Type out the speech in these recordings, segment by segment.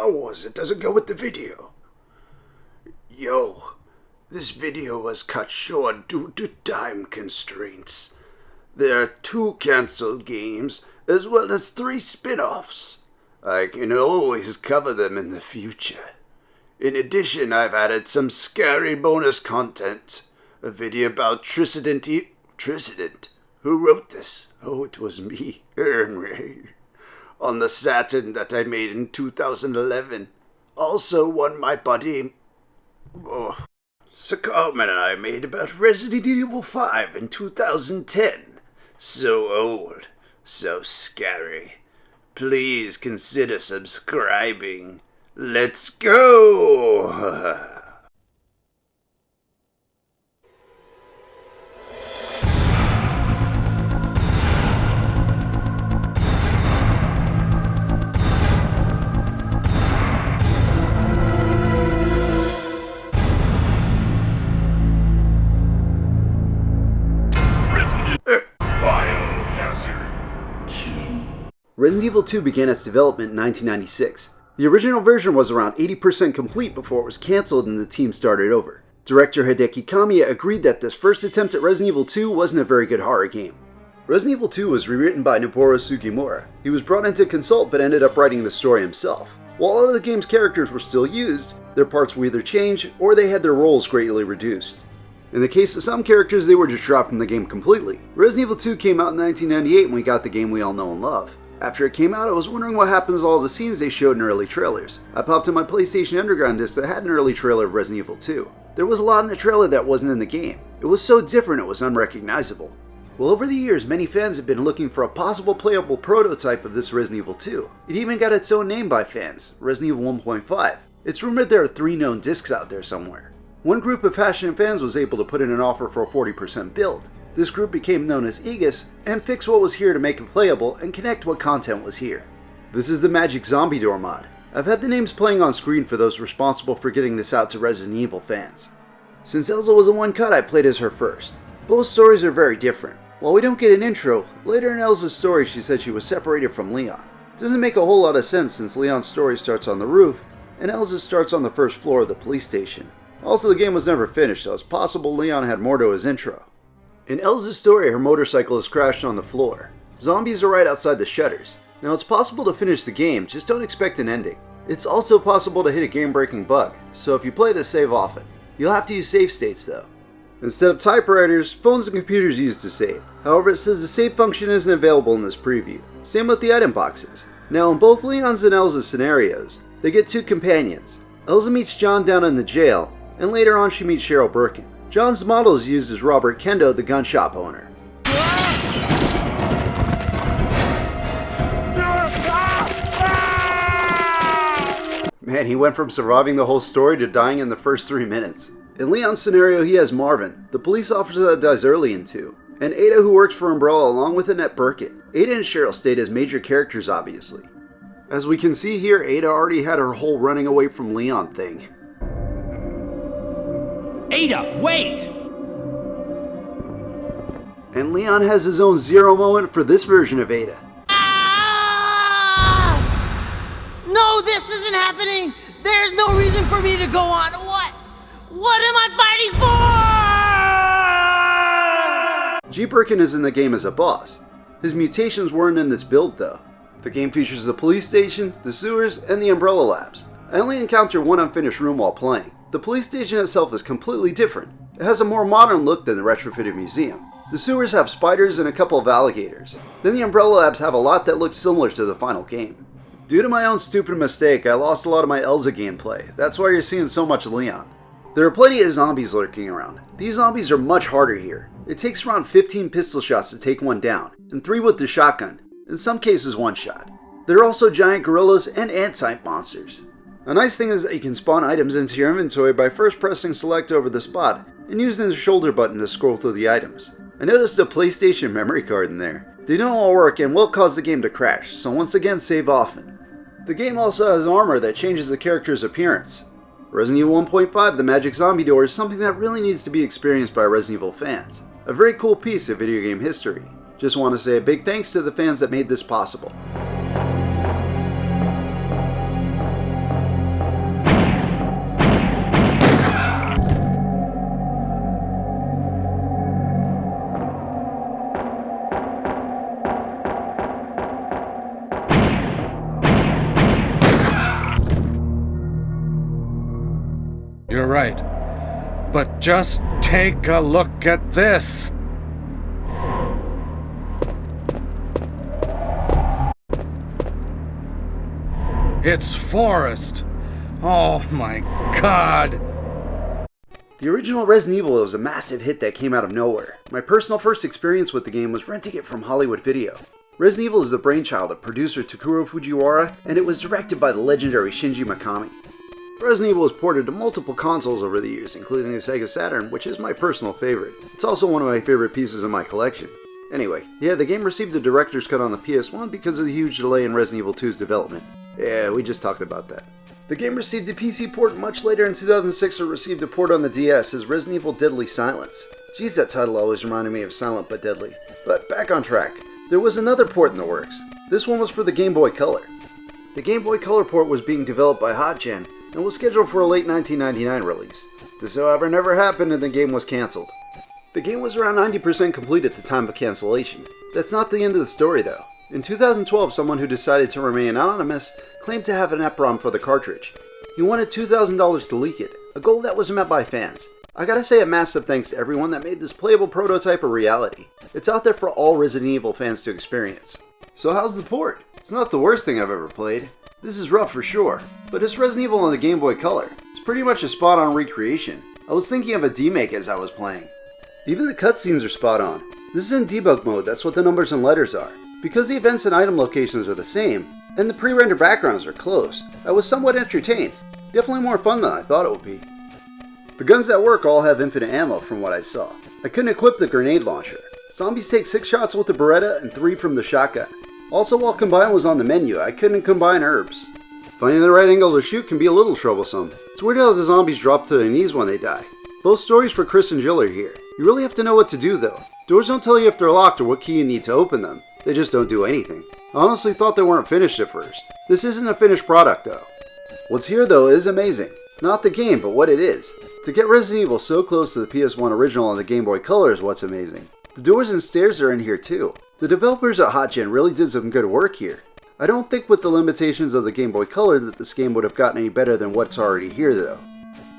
Star Wars. It doesn't go with the video. Yo, this video was cut short due to time constraints. There are 2 cancelled games, as well as 3 spin-offs. I can always cover them in the future. In addition, I've added some scary bonus content. A video about Trissident, who wrote this? Oh, it was me. On the Saturn that I made in 2011. Also one my buddy Sakarman and I made about Resident Evil 5 in 2010. So old, so scary. Please consider subscribing. Let's go! Resident Evil 2 began its development in 1996. The original version was around 80% complete before it was cancelled and the team started over. Director Hideki Kamiya agreed that this first attempt at Resident Evil 2 wasn't a very good horror game. Resident Evil 2 was rewritten by Noboru Sugimura. He was brought in to consult but ended up writing the story himself. While all of the game's characters were still used, their parts were either changed or they had their roles greatly reduced. In the case of some characters, they were just dropped from the game completely. Resident Evil 2 came out in 1998 and we got the game we all know and love. After it came out, I was wondering what happened to all the scenes they showed in early trailers. I popped in my PlayStation Underground disc that had an early trailer of Resident Evil 2. There was a lot in the trailer that wasn't in the game. It was so different it was unrecognizable. Well, over the years, many fans have been looking for a possible playable prototype of this Resident Evil 2. It even got its own name by fans, Resident Evil 1.5. It's rumored there are 3 known discs out there somewhere. One group of passionate fans was able to put in an offer for a 40% build. This group became known as Aegis and fixed what was here to make it playable and connect what content was here. This is the Magic Zombie Door mod. I've had the names playing on screen for those responsible for getting this out to Resident Evil fans. Since Elza was a one-cut, I played as her first. Both stories are very different. While we don't get an intro, later in Elza's story she said she was separated from Leon. It doesn't make a whole lot of sense since Leon's story starts on the roof and Elza's starts on the first floor of the police station. Also, the game was never finished, so it's possible Leon had more to his intro. In Elza's story, her motorcycle is crashed on the floor. Zombies are right outside the shutters. Now, it's possible to finish the game, just don't expect an ending. It's also possible to hit a game-breaking bug, so if you play this, save often. You'll have to use save states though. Instead of typewriters, phones and computers use to save. However, it says the save function isn't available in this preview. Same with the item boxes. Now, in both Leon's and Elza's scenarios, they get 2 companions. Elza meets John down in the jail, and later on she meets Cheryl Birkin. John's model is used as Robert Kendo, the gun shop owner. Man, he went from surviving the whole story to dying in the first 3 minutes. In Leon's scenario, he has Marvin, the police officer that dies early in 2, and Ada, who works for Umbrella along with Annette Birkin. Ada and Cheryl stayed as major characters, obviously. As we can see here, Ada already had her whole running away from Leon thing. Ada, wait! And Leon has his own Zero moment for this version of Ada. No, this isn't happening! There's no reason for me to go on. What am I fighting for? G. Birkin is in the game as a boss. His mutations weren't in this build though. The game features the police station, the sewers, and the Umbrella Labs. I only encountered one unfinished room while playing. The police station itself is completely different. It has a more modern look than the retrofitted museum. The sewers have spiders and a couple of alligators. Then the Umbrella Labs have a lot that looks similar to the final game. Due to my own stupid mistake, I lost a lot of my Elza gameplay. That's why you're seeing so much Leon. There are plenty of zombies lurking around. These zombies are much harder here. It takes around 15 pistol shots to take one down, and 3 with the shotgun, in some cases 1 shot. There are also giant gorillas and ant-type monsters. A nice thing is that you can spawn items into your inventory by first pressing select over the spot and using the shoulder button to scroll through the items. I noticed a PlayStation memory card in there. They don't all work and will cause the game to crash, so once again save often. The game also has armor that changes the character's appearance. Resident Evil 1.5, the Magic Zombie Door, is something that really needs to be experienced by Resident Evil fans. A very cool piece of video game history. Just want to say a big thanks to the fans that made this possible. You're right. But just take a look at this! It's forest! Oh my god! The original Resident Evil was a massive hit that came out of nowhere. My personal first experience with the game was renting it from Hollywood Video. Resident Evil is the brainchild of producer Takuro Fujiwara, and it was directed by the legendary Shinji Mikami. Resident Evil was ported to multiple consoles over the years, including the Sega Saturn, which is my personal favorite. It's also one of my favorite pieces in my collection. Anyway, yeah, the game received a director's cut on the PS1 because of the huge delay in Resident Evil 2's development. Yeah, we just talked about that. The game received a PC port much later in 2006, or received a port on the DS as Resident Evil Deadly Silence. Geez, that title always reminded me of Silent but Deadly. But back on track. There was another port in the works. This one was for the Game Boy Color. The Game Boy Color port was being developed by HotGen and was scheduled for a late 1999 release. This, however, never happened and the game was cancelled. The game was around 90% complete at the time of cancellation. That's not the end of the story though. In 2012, someone who decided to remain anonymous claimed to have an EPROM for the cartridge. He wanted $2,000 to leak it, a goal that was met by fans. I gotta say a massive thanks to everyone that made this playable prototype a reality. It's out there for all Resident Evil fans to experience. So how's the port? It's not the worst thing I've ever played. This is rough for sure, but it's Resident Evil on the Game Boy Color. It's pretty much a spot-on recreation. I was thinking of a demake as I was playing. Even the cutscenes are spot on. This is in debug mode, that's what the numbers and letters are. Because the events and item locations are the same, and the pre-rendered backgrounds are close, I was somewhat entertained. Definitely more fun than I thought it would be. The guns that work all have infinite ammo from what I saw. I couldn't equip the grenade launcher. Zombies take 6 shots with the Beretta and 3 from the shotgun. Also, while combine was on the menu, I couldn't combine herbs. Finding the right angle to shoot can be a little troublesome. It's weird how the zombies drop to their knees when they die. Both stories for Chris and Jill are here. You really have to know what to do though. Doors don't tell you if they're locked or what key you need to open them. They just don't do anything. I honestly thought they weren't finished at first. This isn't a finished product though. What's here though is amazing. Not the game, but what it is. To get Resident Evil so close to the PS1 original on the Game Boy Color is what's amazing. The doors and stairs are in here too. The developers at HotGen really did some good work here. I don't think with the limitations of the Game Boy Color that this game would have gotten any better than what's already here though.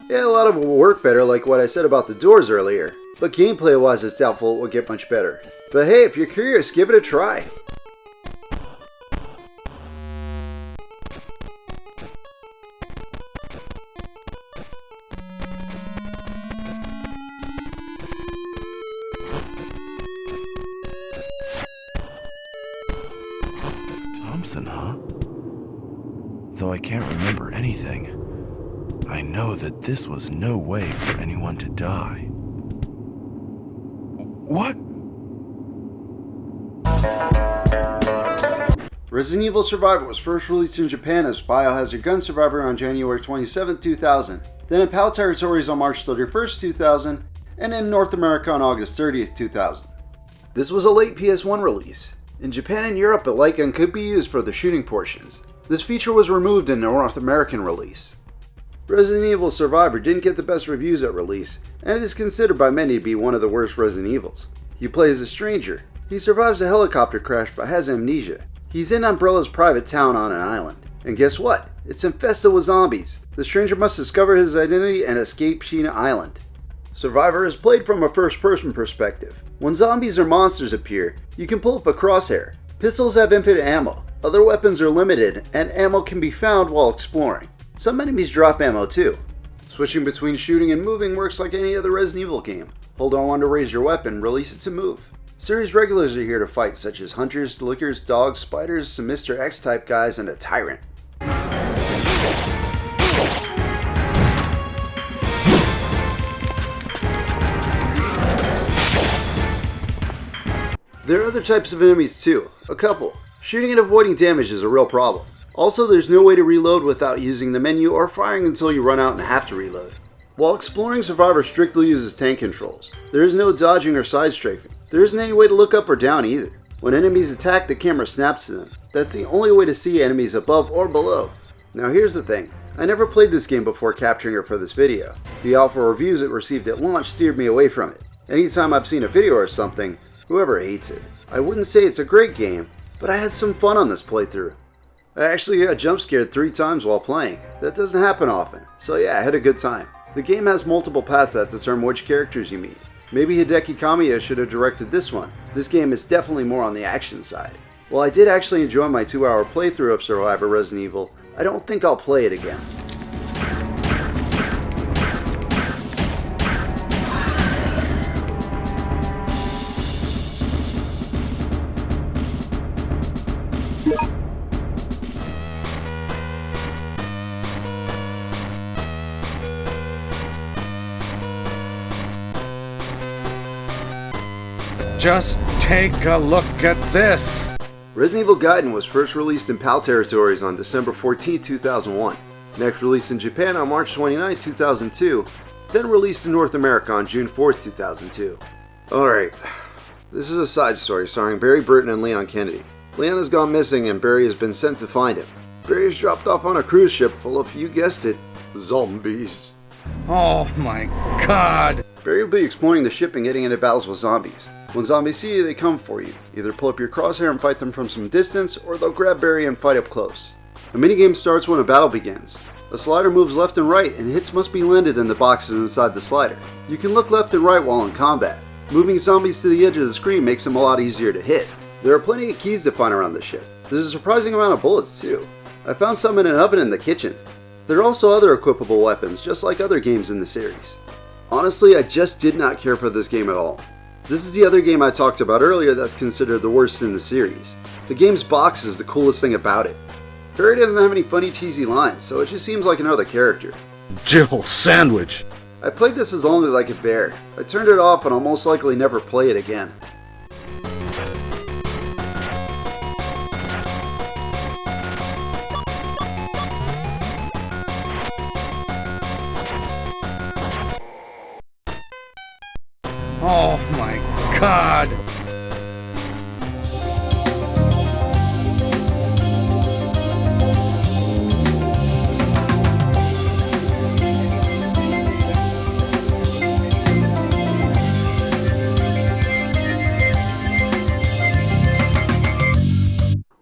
Yeah, a lot of it will work better like what I said about the doors earlier, but gameplay wise it's doubtful it will get much better. But hey, if you're curious, give it a try. Thompson, huh? Though I can't remember anything, I know that this was no way for anyone to die. What? Resident Evil Survivor was first released in Japan as Biohazard Gun Survivor on January 27, 2000, then in PAL territories on March 31, 2000, and in North America on August 30, 2000. This was a late PS1 release. In Japan and Europe, a light gun could be used for the shooting portions. This feature was removed in the North American release. Resident Evil Survivor didn't get the best reviews at release, and it is considered by many to be one of the worst Resident Evils. You play as a stranger. He survives a helicopter crash but has amnesia. He's in Umbrella's private town on an island. And guess what? It's infested with zombies. The stranger must discover his identity and escape Sheena Island. Survivor is played from a first-person perspective. When zombies or monsters appear, you can pull up a crosshair. Pistols have infinite ammo. Other weapons are limited, and ammo can be found while exploring. Some enemies drop ammo too. Switching between shooting and moving works like any other Resident Evil game. Hold R1 to raise your weapon, release it to move. Series regulars are here to fight, such as hunters, lickers, dogs, spiders, some Mr. X-type guys, and a tyrant. There are other types of enemies too, a couple. Shooting and avoiding damage is a real problem. Also, there's no way to reload without using the menu or firing until you run out and have to reload. While exploring, Survivor strictly uses tank controls. There is no dodging or side-strafing. There isn't any way to look up or down either. When enemies attack, the camera snaps to them. That's the only way to see enemies above or below. Now here's the thing. I never played this game before capturing it for this video. The alpha reviews it received at launch steered me away from it. Anytime I've seen a video or something, whoever hates it. I wouldn't say it's a great game, but I had some fun on this playthrough. I actually got jump scared 3 times while playing. That doesn't happen often, so yeah, I had a good time. The game has multiple paths that determine which characters you meet. Maybe Hideki Kamiya should have directed this one. This game is definitely more on the action side. While I did actually enjoy my 2-hour playthrough of Survivor Resident Evil, I don't think I'll play it again. Just take a look at this. Resident Evil Gaiden was first released in PAL territories on December 14, 2001, next released in Japan on March 29, 2002, then released in North America on June 4, 2002. Alright, this is a side story starring Barry Burton and Leon Kennedy. Leon has gone missing and Barry has been sent to find him. Barry is dropped off on a cruise ship full of, you guessed it, zombies. Oh my god. Barry will be exploring the ship and getting into battles with zombies. When zombies see you, they come for you. Either pull up your crosshair and fight them from some distance, or they'll grab Barry and fight up close. A minigame starts when a battle begins. A slider moves left and right, and hits must be landed in the boxes inside the slider. You can look left and right while in combat. Moving zombies to the edge of the screen makes them a lot easier to hit. There are plenty of keys to find around the ship. There's a surprising amount of bullets too. I found some in an oven in the kitchen. There are also other equipable weapons, just like other games in the series. Honestly, I just did not care for this game at all. This is the other game I talked about earlier that's considered the worst in the series. The game's box is the coolest thing about it. Barry doesn't have any funny cheesy lines, so it just seems like another character. Jill Sandwich. I played this as long as I could bear. I turned it off and I'll most likely never play it again. Oh my god.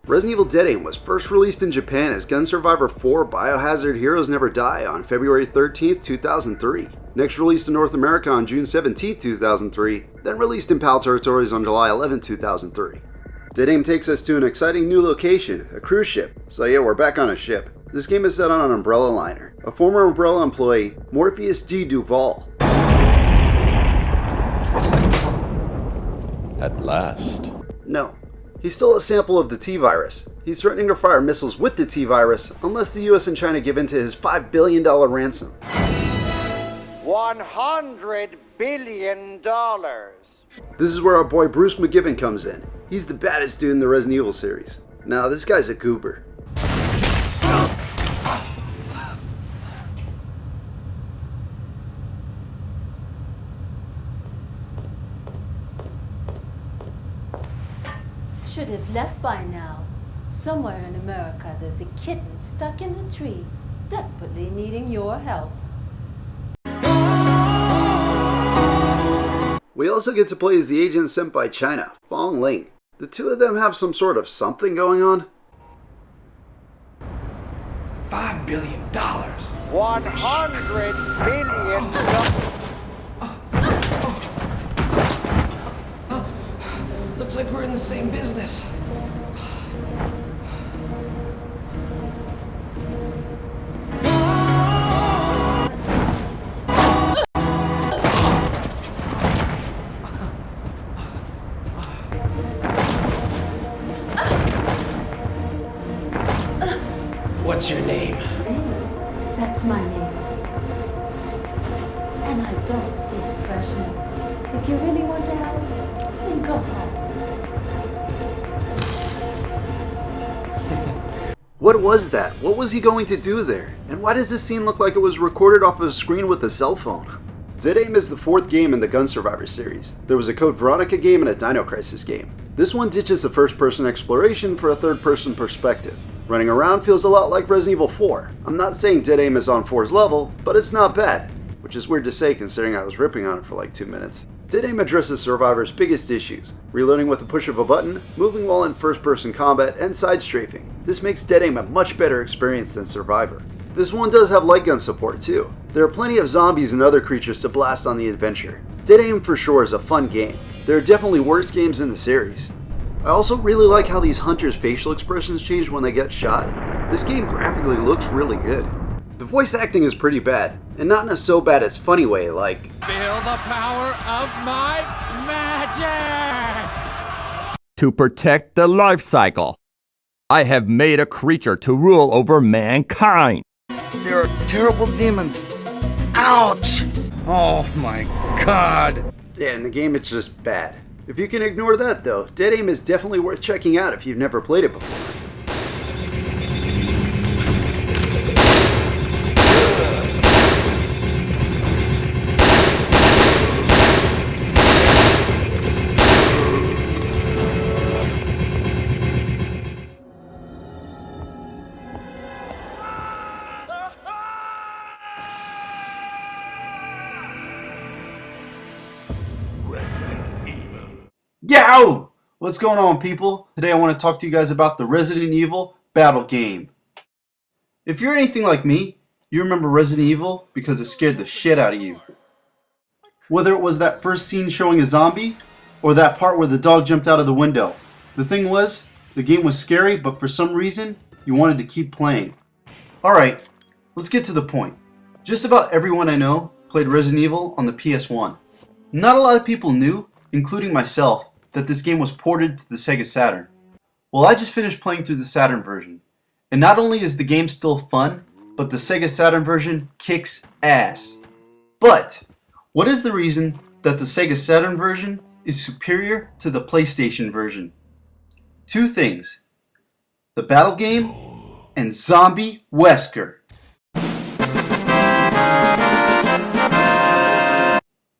Resident Evil Dead Aim was first released in Japan as Gun Survivor 4 Biohazard Heroes Never Die on February 13, 2003. Next released in North America on June 17, 2003, then released in PAL territories on July 11, 2003. Dead Aim takes us to an exciting new location, a cruise ship. So yeah, we're back on a ship. This game is set on an Umbrella liner. A former Umbrella employee, Morpheus D. Duval. At last. No. He stole a sample of the T-Virus. He's threatening to fire missiles with the T-Virus unless the US and China give in to his $5 billion ransom. $100 billion. This is where our boy Bruce McGibbon comes in. He's the baddest dude in the Resident Evil series. Now, this guy's a goober. Should have left by now. Somewhere in America, there's a kitten stuck in a tree, desperately needing your help. We also get to play as the agent sent by China, Fong Ling. The two of them have some sort of something going on. $5 billion. $100 billion. Looks like we're in the same business. What's your name? That's my name. And I don't date freshmen. If you really want to help, then go home. What was that? What was he going to do there? And why does this scene look like it was recorded off of a screen with a cell phone? Dead Aim is the fourth game in the Gun Survivor series. There was a Code Veronica game and a Dino Crisis game. This one ditches a first-person exploration for a third-person perspective. Running around feels a lot like Resident Evil 4. I'm not saying Dead Aim is on 4's level, but it's not bad. Which is weird to say considering I was ripping on it for like 2 minutes. Dead Aim addresses Survivor's biggest issues: reloading with the push of a button, moving while in first-person combat, and side strafing. This makes Dead Aim a much better experience than Survivor. This one does have light gun support too. There are plenty of zombies and other creatures to blast on the adventure. Dead Aim for sure is a fun game. There are definitely worse games in the series. I also really like how these hunters' facial expressions change when they get shot. This game graphically looks really good. The voice acting is pretty bad, and not in a so bad it's funny way like, Feel the power of my magic! To protect the life cycle, I have made a creature to rule over mankind. There are terrible demons. Ouch! Oh my god! yeah, in the game it's just bad. If you can ignore that though, Dead Aim is definitely worth checking out if you've never played it before. Yow! What's going on, people? Today I want to talk to you guys about the Resident Evil battle game. If you're anything like me, you remember Resident Evil because it scared the shit out of you. Whether it was that first scene showing a zombie, or that part where the dog jumped out of the window. The thing was, the game was scary, but for some reason, you wanted to keep playing. Alright, let's get to the point. Just about everyone I know played Resident Evil on the PS1. Not a lot of people knew, including myself, that this game was ported to the Sega Saturn. Well, I just finished playing through the Saturn version, and not only is the game still fun, but the Sega Saturn version kicks ass. But, what is the reason that the Sega Saturn version is superior to the PlayStation version? Two things: the battle game and Zombie Wesker.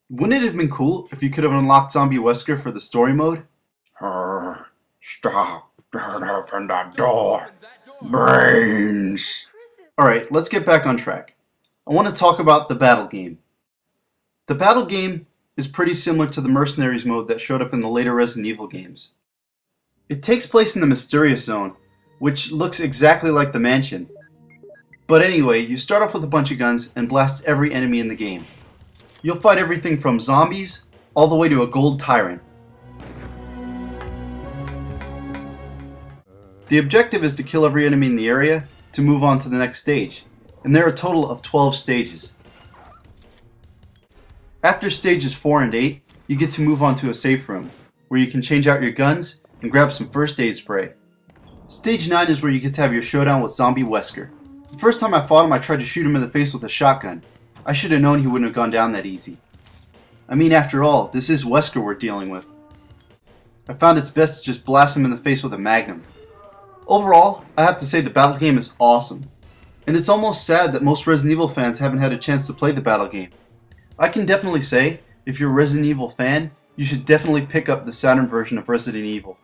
Wouldn't it have been cool if you could have unlocked Zombie Wesker for the story mode? Stop, don't open that door. Brains. Alright, let's get back on track. I want to talk about the battle game. The battle game is pretty similar to the Mercenaries mode that showed up in the later Resident Evil games. It takes place in the Mysterious Zone, which looks exactly like the mansion. But anyway, you start off with a bunch of guns and blast every enemy in the game. You'll fight everything from zombies all the way to a gold tyrant. The objective is to kill every enemy in the area to move on to the next stage, and there are a total of 12 stages. After stages 4 and 8, you get to move on to a safe room, where you can change out your guns and grab some first aid spray. Stage 9 is where you get to have your showdown with Zombie Wesker. The first time I fought him, I tried to shoot him in the face with a shotgun. I should have known he wouldn't have gone down that easy. I mean, after all, this is Wesker we're dealing with. I found it's best to just blast him in the face with a magnum. Overall, I have to say the battle game is awesome. And it's almost sad that most Resident Evil fans haven't had a chance to play the battle game. I can definitely say, if you're a Resident Evil fan, you should definitely pick up the Saturn version of Resident Evil.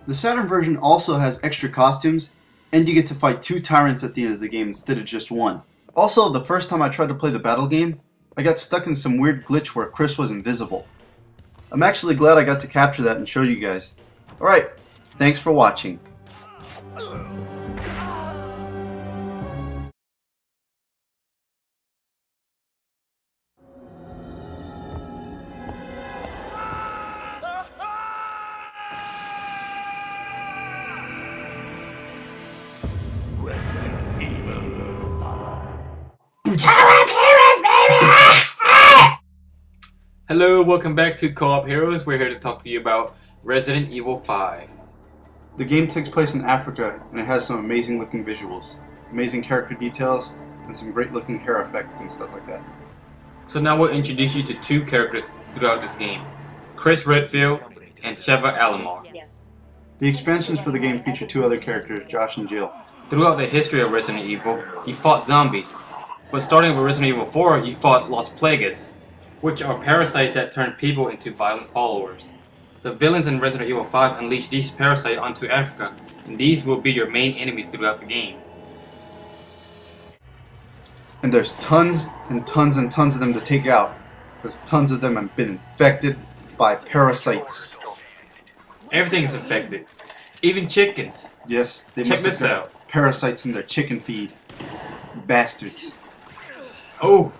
The Saturn version also has extra costumes, and you get to fight 2 tyrants at the end of the game instead of just 1. Also, the first time I tried to play the battle game, I got stuck in some weird glitch where Chris was invisible. I'm actually glad I got to capture that and show you guys. Alright, thanks for watching. Hello, welcome back to Co-op Heroes. We're here to talk to you about Resident Evil 5. The game takes place in Africa, and it has some amazing looking visuals, amazing character details, and some great looking hair effects and stuff like that. So now we'll introduce you to 2 characters throughout this game, Chris Redfield and Sheva Alomar. The expansions for the game feature 2 other characters, Josh and Jill. Throughout the history of Resident Evil, you fought zombies, but starting with Resident Evil 4, you fought Los Plagas, which are parasites that turn people into violent followers. The villains in Resident Evil 5 unleash these parasites onto Africa, and these will be your main enemies throughout the game. And there's tons and tons and tons of them to take out, because tons of them have been infected by parasites. Everything is infected, even chickens. Yes, they Check must this have out. got parasites in their chicken feed. Bastards. Oh,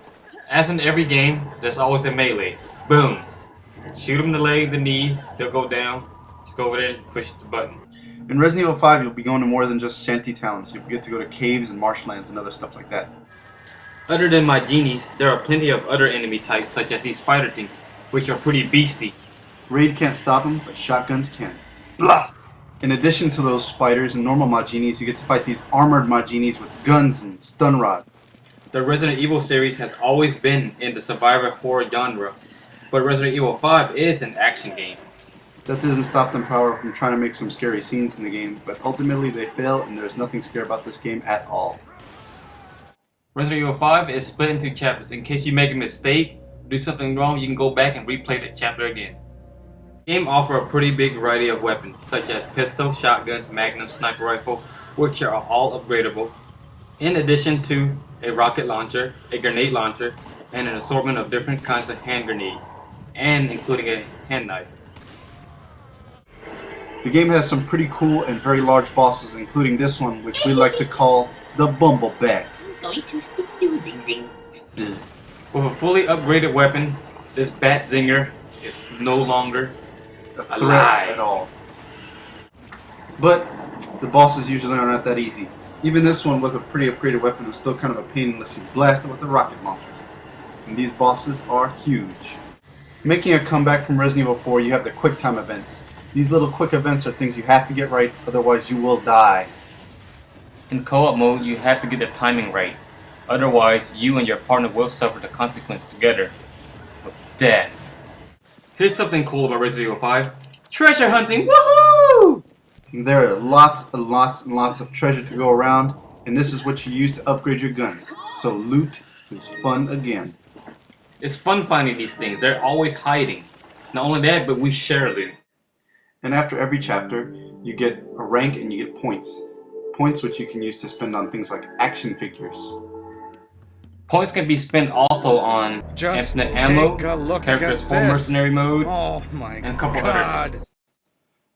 as in every game, there's always a melee. Boom. Shoot them in the leg, the knees, they'll go down. Just go over there and push the button. In Resident Evil 5, you'll be going to more than just shanty towns. You'll get to go to caves and marshlands and other stuff like that. Other than my genies, there are plenty of other enemy types, such as these spider things, which are pretty beastie. Raid can't stop them, but shotguns can. Blah! In addition to those spiders and normal Majinis, you get to fight these armored Majinis with guns and stun rod. The Resident Evil series has always been in the survivor horror genre, but Resident Evil 5 is an action game. That doesn't stop them, however, from trying to make some scary scenes in the game, but ultimately they fail and there's nothing scary about this game at all. Resident Evil 5 is split into chapters. In case you make a mistake, do something wrong, you can go back and replay the chapter again. The game offers a pretty big variety of weapons, such as pistol, shotguns, magnum, sniper rifle, which are all upgradable, in addition to a rocket launcher, a grenade launcher, and an assortment of different kinds of hand grenades, and including a hand knife. The game has some pretty cool and very large bosses, including this one, which we like to call the Bumbleback. Going to stick you, Zing Zing. Bzz. With a fully upgraded weapon, this Bat Zinger is no longer A threat alive at all. But the bosses usually aren't that easy. Even this one with a pretty upgraded weapon was still kind of a pain unless you blast it with a rocket launcher. And these bosses are huge. Making a comeback from Resident Evil 4, you have the quick time events. These little quick events are things you have to get right, otherwise you will die. In co-op mode, you have to get the timing right. Otherwise, you and your partner will suffer the consequence together with death. Here's something cool about Resident Evil 5. Treasure hunting! Woohoo! There are lots and lots and lots of treasure to go around, and this is what you use to upgrade your guns. So loot is fun again. It's fun finding these things. They're always hiding. Not only that, but we share loot. And after every chapter, you get a rank and you get points. Points which you can use to spend on things like action figures. Points can be spent also on Just infinite ammo, take a look characters at full this. mercenary mode, Oh my and a couple God. other things.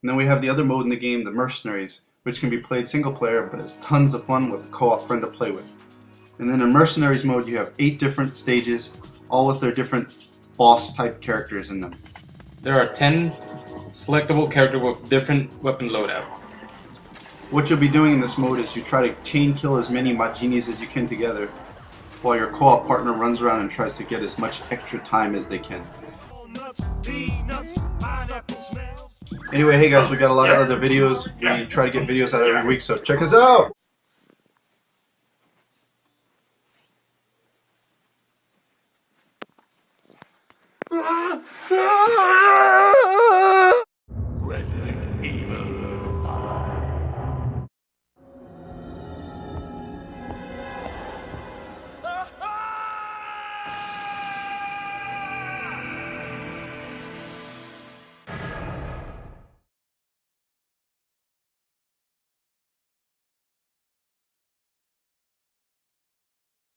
And then we have the other mode in the game, the Mercenaries, which can be played single player, but it's tons of fun with a co-op friend to play with. And then in Mercenaries mode, you have 8 different stages, all with their different boss type characters in them. There are 10 selectable characters with different weapon loadout. What you'll be doing in this mode is you try to chain kill as many Majinis as you can together, while your co-op partner runs around and tries to get as much extra time as they can. Anyway, hey guys, we got a lot of other videos. We try to get videos out every week, so check us out! Ah!